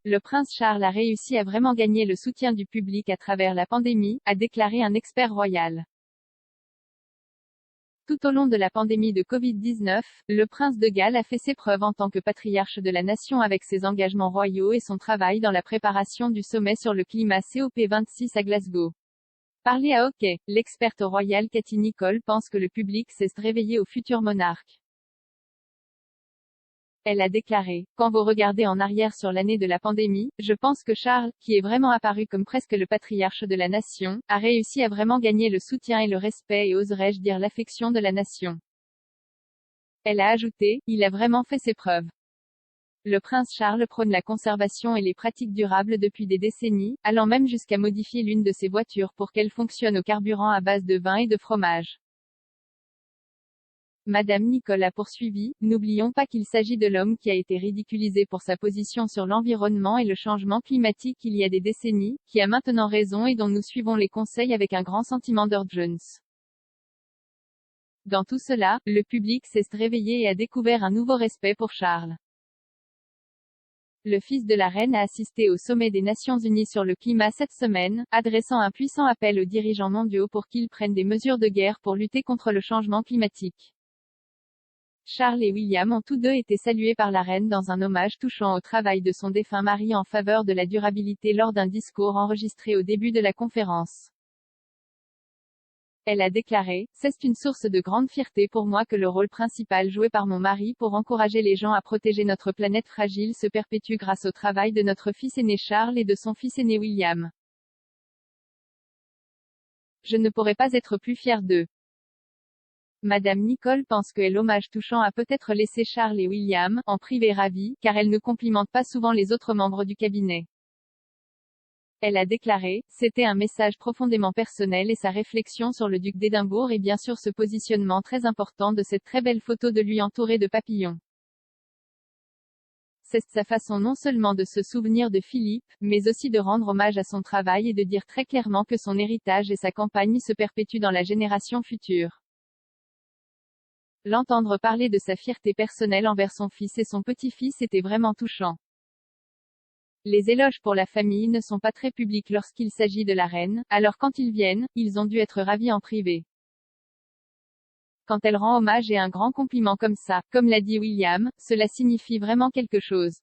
le prince Charles a réussi à vraiment gagner le soutien du public à travers la pandémie, a déclaré un expert royal. Tout au long de la pandémie de Covid-19, le prince de Galles a fait ses preuves en tant que patriarche de la nation avec ses engagements royaux et son travail dans la préparation du sommet sur le climat COP26 à Glasgow. Parlé à Hockey, l'experte royale Cathy Nicholl pense que le public s'est réveillé au futur monarque. Elle a déclaré: « Quand vous regardez en arrière sur l'année de la pandémie, je pense que Charles, qui est vraiment apparu comme presque le patriarche de la nation, a réussi à vraiment gagner le soutien et le respect et oserais-je dire l'affection de la nation. » Elle a ajouté: « Il a vraiment fait ses preuves. » Le prince Charles prône la conservation et les pratiques durables depuis des décennies, allant même jusqu'à modifier l'une de ses voitures pour qu'elle fonctionne au carburant à base de vin et de fromage. Madame Nicholl a poursuivi: « N'oublions pas qu'il s'agit de l'homme qui a été ridiculisé pour sa position sur l'environnement et le changement climatique il y a des décennies, qui a maintenant raison et dont nous suivons les conseils avec un grand sentiment d'urgence. » Dans tout cela, le public s'est réveillé et a découvert un nouveau respect pour Charles. Le fils de la reine a assisté au sommet des Nations Unies sur le climat cette semaine, adressant un puissant appel aux dirigeants mondiaux pour qu'ils prennent des mesures de guerre pour lutter contre le changement climatique. Charles et William ont tous deux été salués par la reine dans un hommage touchant au travail de son défunt mari en faveur de la durabilité lors d'un discours enregistré au début de la conférence. Elle a déclaré: « C'est une source de grande fierté pour moi que le rôle principal joué par mon mari pour encourager les gens à protéger notre planète fragile se perpétue grâce au travail de notre fils aîné Charles et de son fils aîné William. Je ne pourrais pas être plus fière d'eux. » Madame Nicholl pense que l'hommage touchant a peut-être laissé Charles et William, en privé ravis, car elle ne complimente pas souvent les autres membres du cabinet. Elle a déclaré: « C'était un message profondément personnel et sa réflexion sur le duc d'Édimbourg et bien sûr ce positionnement très important de cette très belle photo de lui entouré de papillons. C'est sa façon non seulement de se souvenir de Philippe, mais aussi de rendre hommage à son travail et de dire très clairement que son héritage et sa campagne se perpétuent dans la génération future. » L'entendre parler de sa fierté personnelle envers son fils et son petit-fils était vraiment touchant. Les éloges pour la famille ne sont pas très publics lorsqu'il s'agit de la reine, alors quand ils viennent, ils ont dû être ravis en privé. Quand elle rend hommage et un grand compliment comme ça, comme l'a dit William, cela signifie vraiment quelque chose.